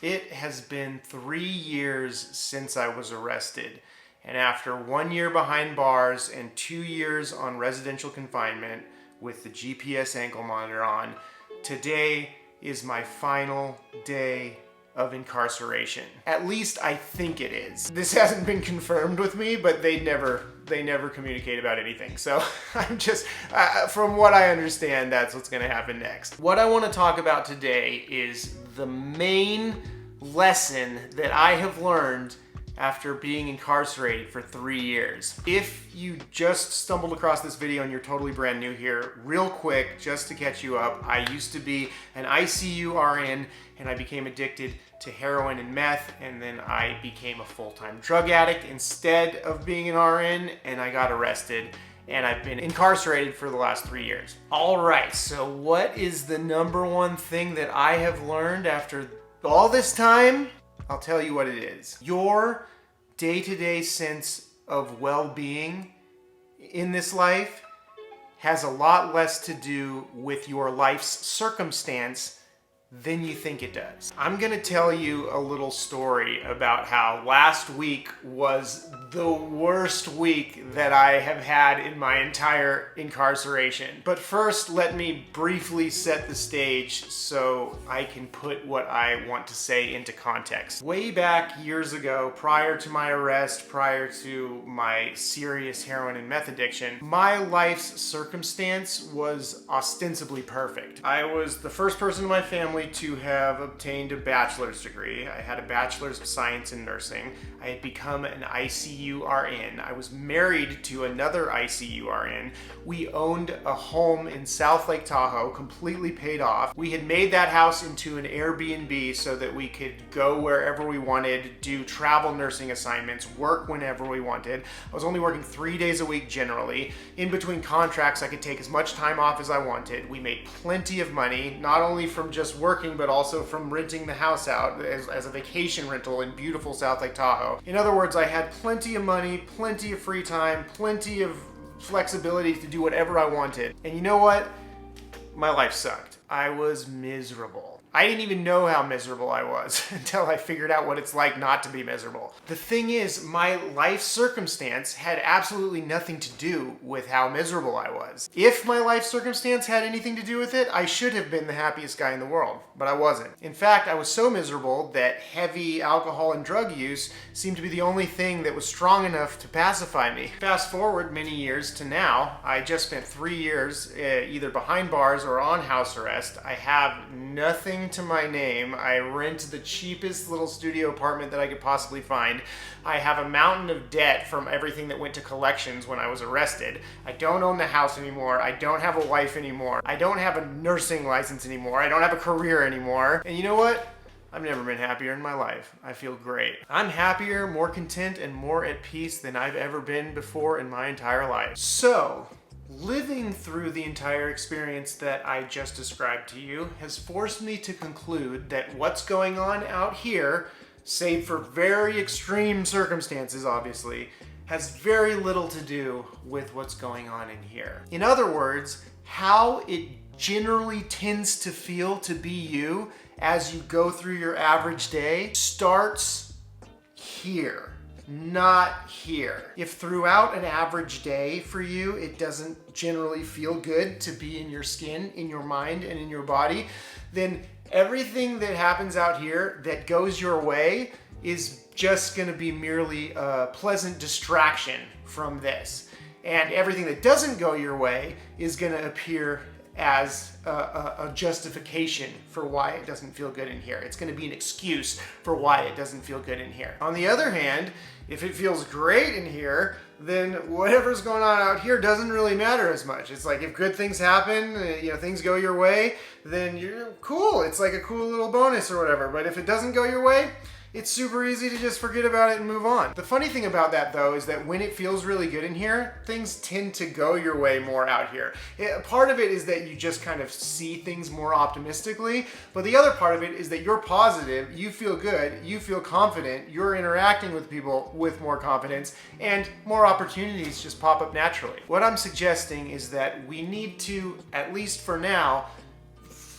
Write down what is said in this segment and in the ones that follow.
It has been 3 years since I was arrested, and after 1 year behind bars and 2 years on residential confinement with the GPS ankle monitor on, today is my final day of incarceration. At least I think it is. This hasn't been confirmed with me, but they never communicate about anything. So I'm just, from what I understand, that's what's gonna happen next. What I wanna talk about today is the main lesson that I have learned after being incarcerated for 3 years. If you just stumbled across this video and you're totally brand new here, real quick, just to catch you up, I used to be an ICU RN and I became addicted to heroin and meth, and then I became a full-time drug addict instead of being an RN, and I got arrested, and I've been incarcerated for the last 3 years. All right, so what is the number one thing that I have learned after all this time? I'll tell you what it is. Your day-to-day sense of well-being in this life has a lot less to do with your life's circumstance than you think it does. I'm gonna tell you a little story about how last week was the worst week that I have had in my entire incarceration. But first, let me briefly set the stage so I can put what I want to say into context. Way back years ago, prior to my arrest, prior to my serious heroin and meth addiction, my life's circumstance was ostensibly perfect. I was the first person in my family to have obtained a bachelor's degree. I had a bachelor's of science in nursing. I had become an ICU RN. I was married to another ICU RN. We owned a home in South Lake Tahoe, completely paid off. We had made that house into an Airbnb so that we could go wherever we wanted, do travel nursing assignments, work whenever we wanted. I was only working 3 days a week generally. In between contracts, I could take as much time off as I wanted. We made plenty of money, not only from just working, but also from renting the house out as a vacation rental in beautiful South Lake Tahoe. In other words, I had plenty of money, plenty of free time, plenty of flexibility to do whatever I wanted. And you know what? My life sucked. I was miserable. I didn't even know how miserable I was until I figured out what it's like not to be miserable. The thing is, my life circumstance had absolutely nothing to do with how miserable I was. If my life circumstance had anything to do with it, I should have been the happiest guy in the world, but I wasn't. In fact, I was so miserable that heavy alcohol and drug use seemed to be the only thing that was strong enough to pacify me. Fast forward many years to now, I just spent 3 years either behind bars or on house arrest. I have nothing to my name. I rent the cheapest little studio apartment that I could possibly find. I have a mountain of debt from everything that went to collections when I was arrested. I don't own the house anymore. I don't have a wife anymore. I don't have a nursing license anymore. I don't have a career anymore. And you know what? I've never been happier in my life. I feel great. I'm happier, more content, and more at peace than I've ever been before in my entire life. So, living through the entire experience that I just described to you has forced me to conclude that what's going on out here, save for very extreme circumstances obviously, has very little to do with what's going on in here. In other words, how it generally tends to feel to be you as you go through your average day starts here. Not here. If throughout an average day for you, it doesn't generally feel good to be in your skin, in your mind, and in your body, then everything that happens out here that goes your way is just gonna be merely a pleasant distraction from this. And everything that doesn't go your way is gonna appear as a justification for why it doesn't feel good in here. It's gonna be an excuse for why it doesn't feel good in here. On the other hand, if it feels great in here, then whatever's going on out here doesn't really matter as much. It's like if good things happen, things go your way, then you're cool. It's like a cool little bonus or whatever. But if it doesn't go your way, it's super easy to just forget about it and move on. The funny thing about that though is that when it feels really good in here, things tend to go your way more out here. Part of it is that you just kind of see things more optimistically, but the other part of it is that you're positive, you feel good, you feel confident, you're interacting with people with more confidence, and more opportunities just pop up naturally. What I'm suggesting is that we need to, at least for now,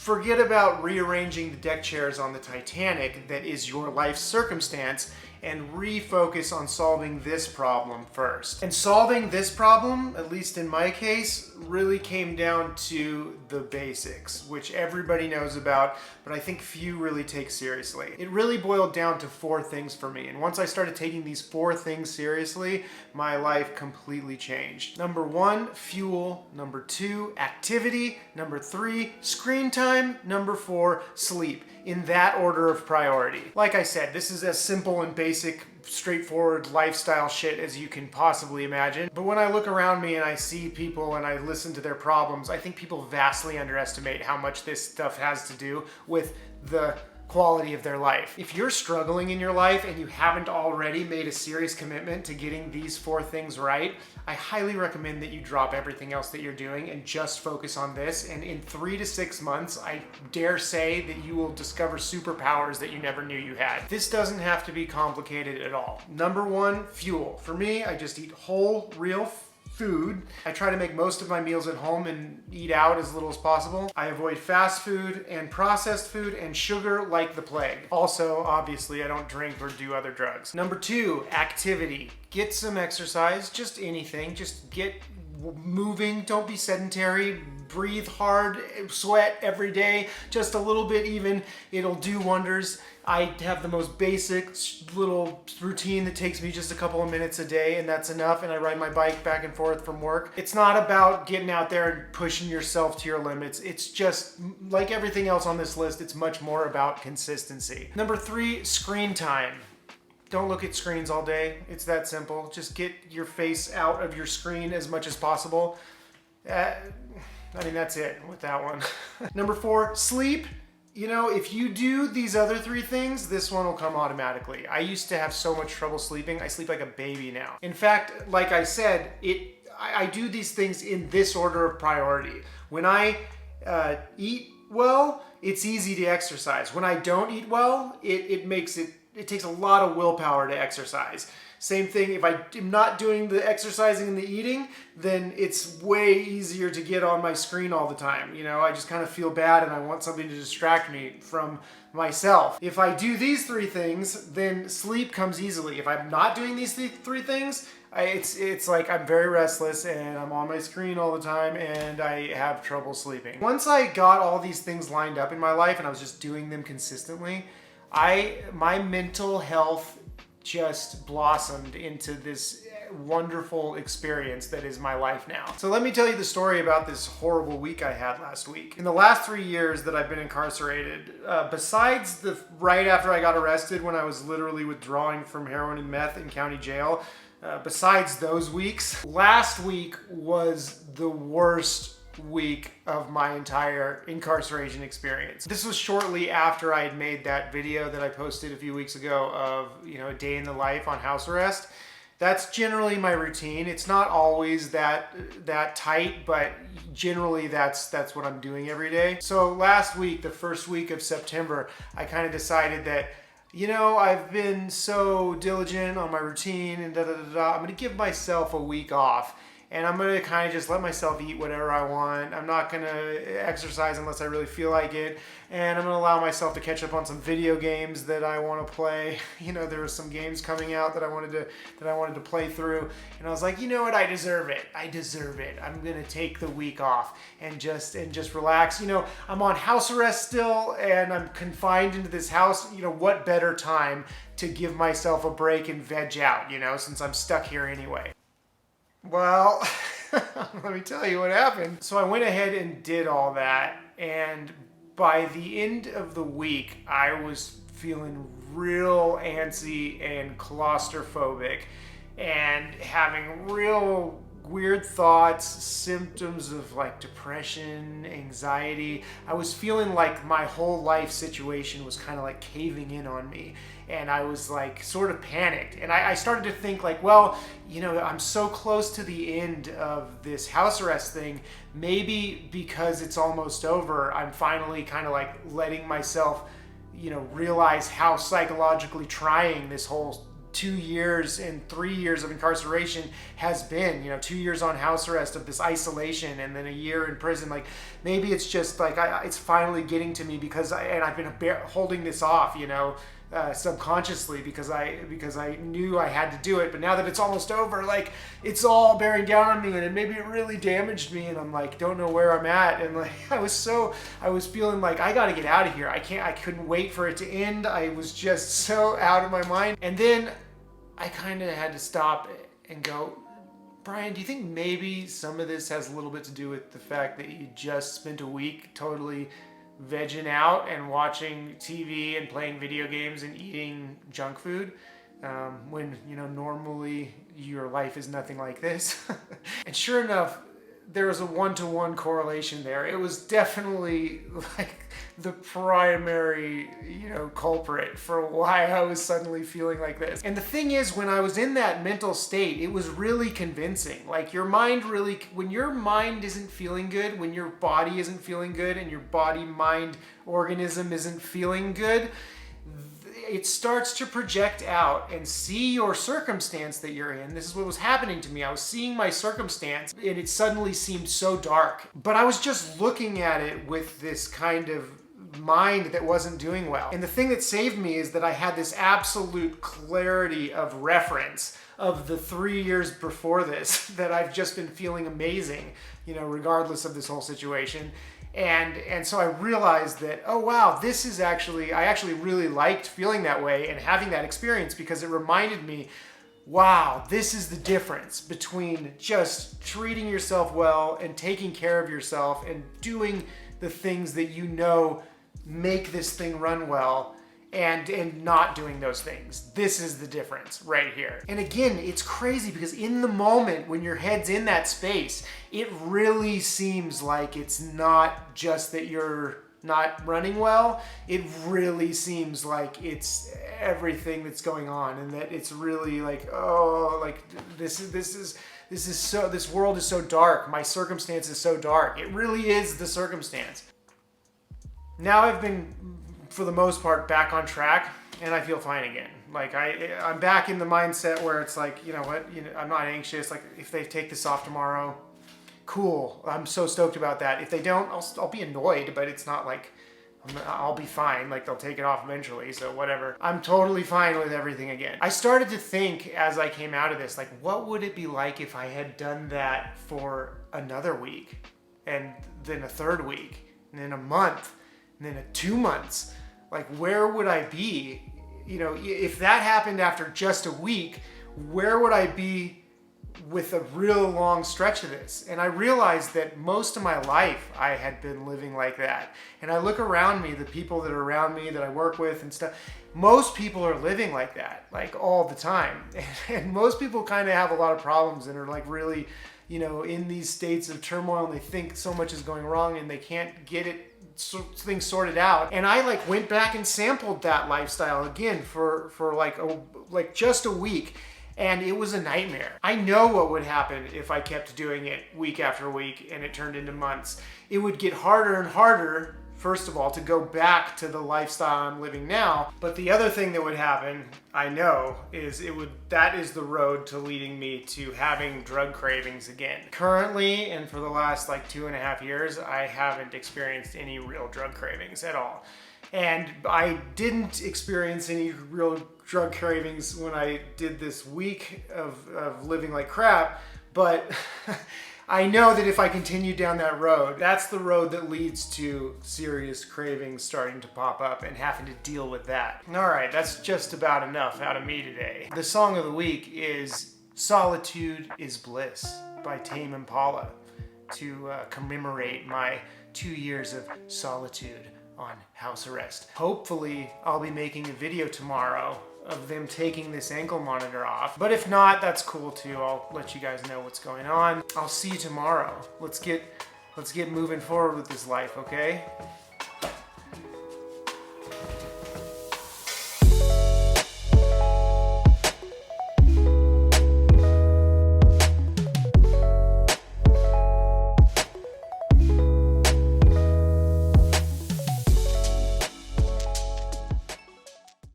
forget about rearranging the deck chairs on the Titanic that is your life circumstance and refocus on solving this problem first. And solving this problem, at least in my case, really came down to the basics, which everybody knows about, but I think few really take seriously. It really boiled down to 4 things for me, and once I started taking these 4 things seriously, my life completely changed. Number 1, fuel. Number 2, activity. Number 3, screen time. Number 4, sleep. In that order of priority. Like I said, this is as simple and basic, straightforward lifestyle shit as you can possibly imagine. But when I look around me and I see people and I listen to their problems, I think people vastly underestimate how much this stuff has to do with the quality of their life. If you're struggling in your life and you haven't already made a serious commitment to getting these 4 things right, I highly recommend that you drop everything else that you're doing and just focus on this. And in 3 to 6 months, I dare say that you will discover superpowers that you never knew you had. This doesn't have to be complicated at all. Number 1, fuel. For me, I just eat whole, real food. I try to make most of my meals at home and eat out as little as possible. I avoid fast food and processed food and sugar like the plague. Also, obviously, I don't drink or do other drugs. Number 2, activity. Get some exercise, just anything. Just get moving, don't be sedentary. Breathe hard, sweat every day, just a little bit even. It'll do wonders. I have the most basic little routine that takes me just a couple of minutes a day, and that's enough. And I ride my bike back and forth from work. It's not about getting out there and pushing yourself to your limits. It's just like everything else on this list, it's much more about consistency. Number 3, screen time. Don't look at screens all day. It's that simple. Just get your face out of your screen as much as possible. I mean, that's it with that one. Number 4, sleep. You know, if you do these other 3 things, this one will come automatically. I used to have so much trouble sleeping. I sleep like a baby now. In fact, like I said, I do these things in this order of priority. When I eat well, it's easy to exercise. When I don't eat well, it takes a lot of willpower to exercise. Same thing, if I am not doing the exercising and the eating, then it's way easier to get on my screen all the time. You know, I just kind of feel bad and I want something to distract me from myself. If I do these 3 things, then sleep comes easily. If I'm not doing these 3 things, it's like I'm very restless and I'm on my screen all the time and I have trouble sleeping. Once I got all these things lined up in my life and I was just doing them consistently, my mental health just blossomed into this wonderful experience that is my life now. So let me tell you the story about this horrible week I had last week. In the last 3 years that I've been incarcerated, besides the right after I got arrested when I was literally withdrawing from heroin and meth in county jail, besides those weeks, last week was the worst week of my entire incarceration experience. This was shortly after I had made that video that I posted a few weeks ago of, you know, a day in the life on house arrest. That's generally my routine. It's not always that tight, but generally that's what I'm doing every day. So last week, the first week of September, I kind of decided that, you know, I've been so diligent on my routine and I'm gonna give myself a week off. And I'm gonna kind of just let myself eat whatever I want. I'm not gonna exercise unless I really feel like it. And I'm gonna allow myself to catch up on some video games that I wanna play. You know, there were some games coming out that I wanted to play through. And I was like, you know what, I deserve it. I deserve it. I'm gonna take the week off and just relax. You know, I'm on house arrest still and I'm confined into this house. You know, what better time to give myself a break and veg out, you know, since I'm stuck here anyway. Well, let me tell you what happened. So I went ahead and did all that, and by the end of the week, I was feeling real antsy and claustrophobic and having real weird thoughts, symptoms of like depression, anxiety. I was feeling like my whole life situation was kind of like caving in on me. And I was like sort of panicked. And I started to think like, well, you know, I'm so close to the end of this house arrest thing. Maybe because it's almost over, I'm finally kind of like letting myself, you know, realize how psychologically trying this whole 2 years and 3 years of incarceration has been. 2 years on house arrest of this isolation and then a year in prison. Like, maybe it's just like it's finally getting to me because I've been holding this off, subconsciously because I knew I had to do it. But now that it's almost over, like, it's all bearing down on me, and maybe it really damaged me, and I'm like, don't know where I'm at. And like, I was feeling like I got to get out of here. I couldn't wait for it to end. I was just so out of my mind. And then I kind of had to stop and go, Brian, do you think maybe some of this has a little bit to do with the fact that you just spent a week totally vegging out and watching TV and playing video games and eating junk food, when normally your life is nothing like this? And sure enough, there was a one-to-one correlation there. It was definitely like the primary, culprit for why I was suddenly feeling like this. And the thing is, when I was in that mental state, it was really convincing. Like, when your mind isn't feeling good, when your body isn't feeling good, and your body-mind organism isn't feeling good, it starts to project out and see your circumstance that you're in. This is what was happening to me. I was seeing my circumstance, and it suddenly seemed so dark. But I was just looking at it with this kind of mind that wasn't doing well. And the thing that saved me is that I had this absolute clarity of reference of the 3 years before this that I've just been feeling amazing, regardless of this whole situation. And so I realized that, oh wow, I actually really liked feeling that way and having that experience, because it reminded me, wow, this is the difference between just treating yourself well and taking care of yourself and doing the things that make this thing run well, and not doing those things. This is the difference right here. And again, it's crazy because in the moment when your head's in that space, it really seems like it's not just that you're not running well. It really seems like it's everything that's going on, and that it's really like, oh, like this world is so dark. My circumstance is so dark. It really is the circumstance. Now I've been, for the most part, back on track, and I feel fine again. Like, I'm back in the mindset where it's like, I'm not anxious. Like, if they take this off tomorrow, cool. I'm so stoked about that. If they don't, I'll be annoyed, but it's not like I'll be fine. Like, they'll take it off eventually, so whatever. I'm totally fine with everything again. I started to think as I came out of this, like, what would it be like if I had done that for another week, and then a third week, and then a month, and then 2 months? Like, where would I be? If that happened after just a week, where would I be with a real long stretch of this? And I realized that most of my life I had been living like that. And I look around me, the people that are around me that I work with and stuff, most people are living like that, like all the time. And most people kind of have a lot of problems and are like really, in these states of turmoil, and they think so much is going wrong and they can't get things sorted out. And I went back and sampled that lifestyle again for just a week, and it was a nightmare. I know what would happen if I kept doing it week after week and it turned into months. It would get harder and harder, first of all, to go back to the lifestyle I'm living now. But the other thing that would happen, I know, is that is the road to leading me to having drug cravings again. Currently, and for the last 2.5 years, I haven't experienced any real drug cravings at all. And I didn't experience any real drug cravings when I did this week of living like crap, but I know that if I continue down that road, that's the road that leads to serious cravings starting to pop up and having to deal with that. All right, that's just about enough out of me today. The song of the week is Solitude is Bliss by Tame Impala, to commemorate my 2 years of solitude on house arrest. Hopefully, I'll be making a video tomorrow of them taking this ankle monitor off. But if not, that's cool too. I'll let you guys know what's going on. I'll see you tomorrow. Let's get moving forward with this life, okay?